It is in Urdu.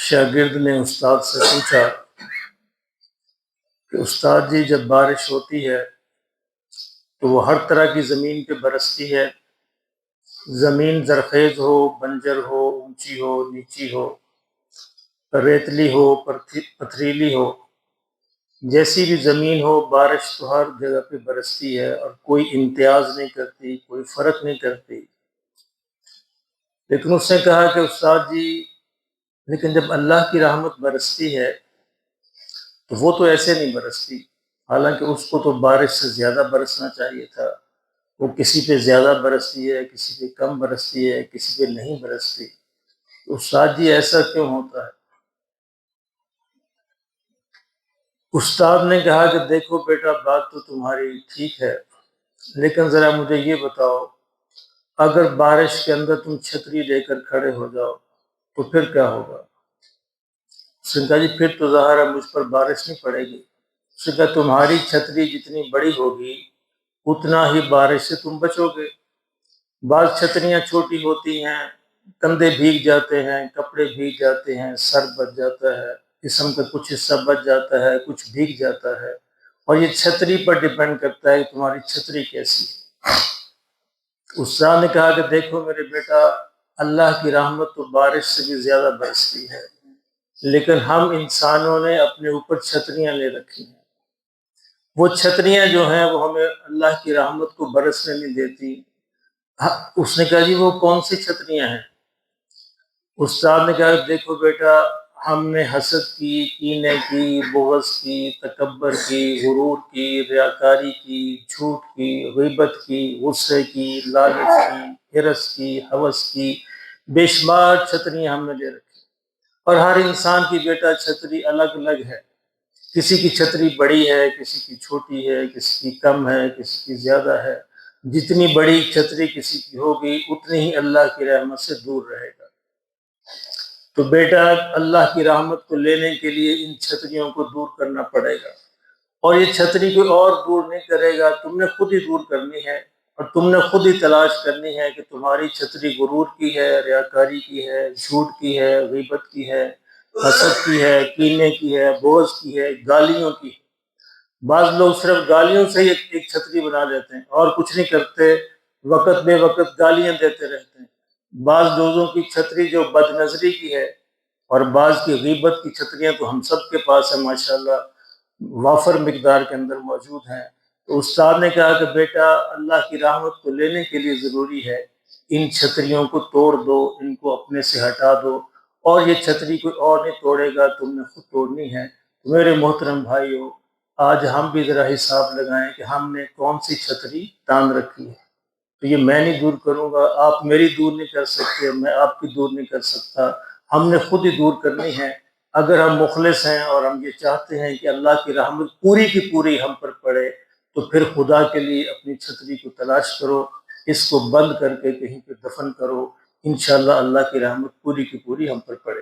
شاگرد نے استاد سے پوچھا کہ استاد جی جب بارش ہوتی ہے تو وہ ہر طرح کی زمین پہ برستی ہے، زمین زرخیز ہو، بنجر ہو، اونچی ہو، نیچی ہو، ریتلی ہو، پتھریلی ہو، جیسی بھی زمین ہو بارش تو ہر جگہ پہ برستی ہے اور کوئی امتیاز نہیں کرتی، کوئی فرق نہیں کرتی۔ لیکن اس نے کہا کہ استاد جی لیکن جب اللہ کی رحمت برستی ہے تو وہ تو ایسے نہیں برستی، حالانکہ اس کو تو بارش سے زیادہ برسنا چاہیے تھا، وہ کسی پہ زیادہ برستی ہے، کسی پہ کم برستی ہے، کسی پہ نہیں برستی۔ استاد جی ایسا کیوں ہوتا ہے؟ استاد نے کہا کہ دیکھو بیٹا بات تو تمہاری ٹھیک ہے، لیکن ذرا مجھے یہ بتاؤ اگر بارش کے اندر تم چھتری لے کر کھڑے ہو جاؤ تو پھر کیا ہوگا؟ اس نے کہا جی پھر تو ظاہر ہے مجھ پر بارش نہیں پڑے گی۔ اس نے کہا تمہاری چھتری جتنی بڑی ہوگی اتنا ہی بارش سے تم بچو گے۔ بعض چھتریاں چھوٹی ہوتی ہیں، کندھے بھیگ جاتے ہیں، کپڑے بھیگ جاتے ہیں، سر بچ جاتا ہے، جسم کا کچھ حصہ بچ جاتا ہے، کچھ بھیگ جاتا ہے، اور یہ چھتری پر ڈیپینڈ کرتا ہے کہ تمہاری چھتری کیسی ہے۔ استاد نے کہا کہ دیکھو میرے بیٹا اللہ کی رحمت تو بارش سے بھی زیادہ برستی ہے، لیکن ہم انسانوں نے اپنے اوپر چھتریاں لے رکھی ہیں، وہ چھتریاں جو ہیں وہ ہمیں اللہ کی رحمت کو برسنے نہیں دیتی۔ اس نے کہا جی وہ کون سی چھتریاں ہیں؟ استاد نے کہا دیکھو بیٹا ہم نے حسد کی، کینے کی، بغض کی، تکبر کی، غرور کی، ریاکاری کی، جھوٹ کی، غیبت کی، غصے کی، لالچ کی، حرص کی، ہوس کی، بے شمار چھتریاں ہم نے لے رکھی، اور ہر انسان کی بیٹا چھتری الگ الگ ہے، کسی کی چھتری بڑی ہے، کسی کی چھوٹی ہے، کسی کی کم ہے، کسی کی زیادہ ہے۔ جتنی بڑی چھتری کسی کی ہوگی اتنی ہی اللہ کی رحمت سے دور رہے گا۔ تو بیٹا اللہ کی رحمت کو لینے کے لیے ان چھتریوں کو دور کرنا پڑے گا، اور یہ چھتری کوئی اور دور نہیں کرے گا، تم نے خود ہی دور کرنی ہے، اور تم نے خود ہی تلاش کرنی ہے کہ تمہاری چھتری غرور کی ہے، ریاکاری کی ہے، جھوٹ کی ہے، غیبت کی ہے، حسد کی ہے، کینے کی ہے، بغض کی ہے، گالیوں کی ہے۔ بعض لوگ صرف گالیوں سے ہی ایک چھتری بنا لیتے ہیں اور کچھ نہیں کرتے، وقت بے وقت گالیاں دیتے رہتے ہیں۔ بعض لوگوں کی چھتری جو بد نظری کی ہے، اور بعض کی غیبت کی چھتریاں تو ہم سب کے پاس ہیں ماشاءاللہ، وافر مقدار کے اندر موجود ہیں۔ تو استاد نے کہا کہ بیٹا اللہ کی رحمت کو لینے کے لیے ضروری ہے ان چھتریوں کو توڑ دو، ان کو اپنے سے ہٹا دو، اور یہ چھتری کوئی اور نہیں توڑے گا، تم نے خود توڑنی ہے۔ میرے محترم بھائیو، آج ہم بھی ذرا حساب لگائیں کہ ہم نے کون سی چھتری تان رکھی ہے۔ تو یہ میں نہیں دور کروں گا، آپ میری دور نہیں کر سکتے، میں آپ کی دور نہیں کر سکتا، ہم نے خود ہی دور کرنی ہے۔ اگر ہم مخلص ہیں اور ہم یہ چاہتے ہیں کہ اللہ کی رحمت پوری کی پوری ہم پر پڑے تو پھر خدا کے لیے اپنی چھتری کو تلاش کرو، اس کو بند کر کے کہیں پہ دفن کرو، انشاءاللہ اللہ کی رحمت پوری کی پوری ہم پر پڑے۔